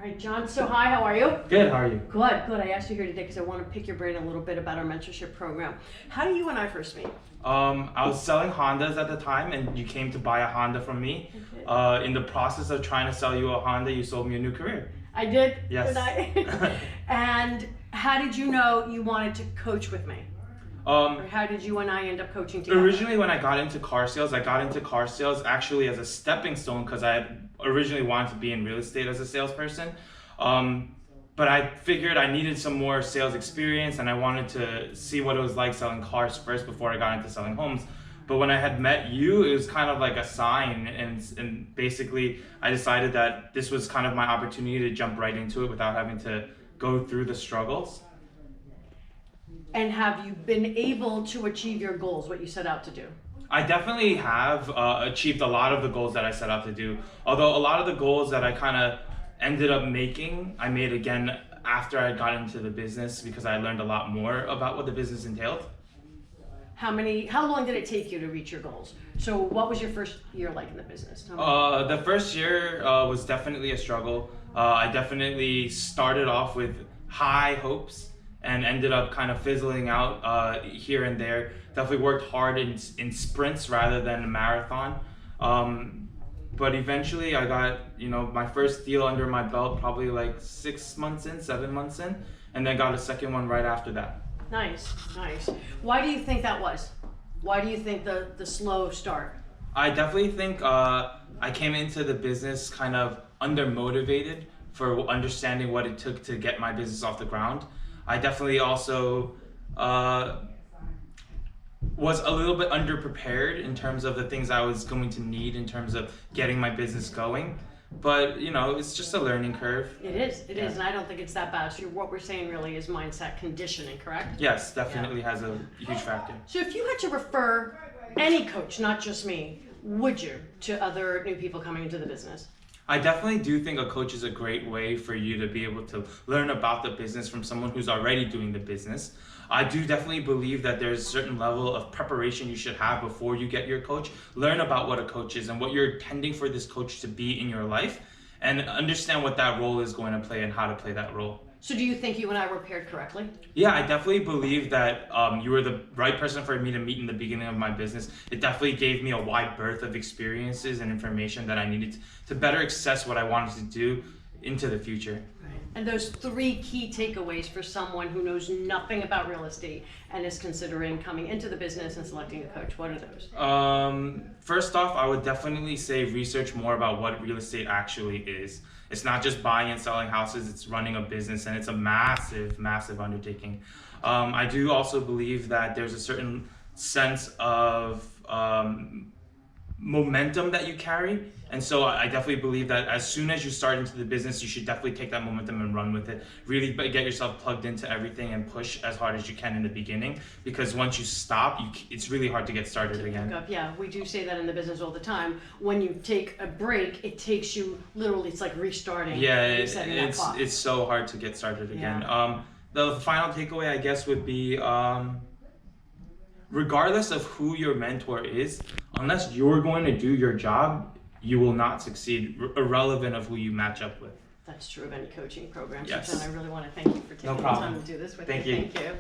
right, John. So hi, how are you? Good, how are you? Good, good. I asked you here today because I want to pick your brain a little bit about our mentorship program. How do you and I first meet? I was selling Hondas at the time, and you came to buy a Honda from me. Okay. In the process of trying to sell you a Honda, you sold me a new career. I did. Yes. Did I? And how did you know you wanted to coach with me? Or how did you and I end up coaching together? Originally, when I got into car sales, actually as a stepping stone because I had originally wanted to be in real estate as a salesperson. But I figured I needed some more sales experience and I wanted to see what it was like selling cars first before I got into selling homes. But when I had met you, it was kind of like a sign, and basically I decided that this was kind of my opportunity to jump right into it without having to go through the struggles. And have you been able to achieve your goals, what you set out to do? I definitely have achieved a lot of the goals that I set out to do. Although a lot of the goals that I kind of ended up making, I made again after I got into the business because I learned a lot more about what the business entailed. How long did it take you to reach your goals? So what was your first year like in the business? The first year was definitely a struggle. I definitely started off with high hopes and ended up kind of fizzling out here and there. Definitely worked hard in sprints rather than a marathon. But eventually I got, my first deal under my belt probably like 7 months in, and then got a second one right after that. Nice, nice. Why do you think that was? Why do you think the slow start? I definitely think I came into the business kind of undermotivated for understanding what it took to get my business off the ground. I definitely also was a little bit underprepared in terms of the things I was going to need in terms of getting my business going. But, it's just a learning curve. It is, and I don't think it's that bad. So what we're saying really is mindset conditioning, correct? Yes, definitely has a huge factor. So if you had to refer any coach, not just me, would you, to other new people coming into the business? I definitely do think a coach is a great way for you to be able to learn about the business from someone who's already doing the business. I do definitely believe that there's a certain level of preparation you should have before you get your coach. Learn about what a coach is and what you're intending for this coach to be in your life, and understand what that role is going to play and how to play that role. So do you think you and I were paired correctly? Yeah, I definitely believe that you were the right person for me to meet in the beginning of my business. It definitely gave me a wide berth of experiences and information that I needed to better access what I wanted to do into the future. Right. And those 3 key takeaways for someone who knows nothing about real estate and is considering coming into the business and selecting a coach, what are those? First off, I would definitely say research more about what real estate actually is. It's not just buying and selling houses, it's running a business, and it's a massive, massive undertaking. I do also believe that there's a certain sense of momentum that you carry. And so I definitely believe that as soon as you start into the business, you should definitely take that momentum and run with it. Really get yourself plugged into everything and push as hard as you can in the beginning, because once you stop, it's really hard to get started again. Yeah, we do say that in the business all the time. When you take a break, it takes you literally, it's like restarting. Yeah, it's so hard to get started again. Yeah. The final takeaway, I guess, would be regardless of who your mentor is, unless you're going to do your job, you will not succeed, irrelevant of who you match up with. That's true of any coaching program. Yes. So John, I really want to thank you for taking the time to do this with me. Thank you. Thank you.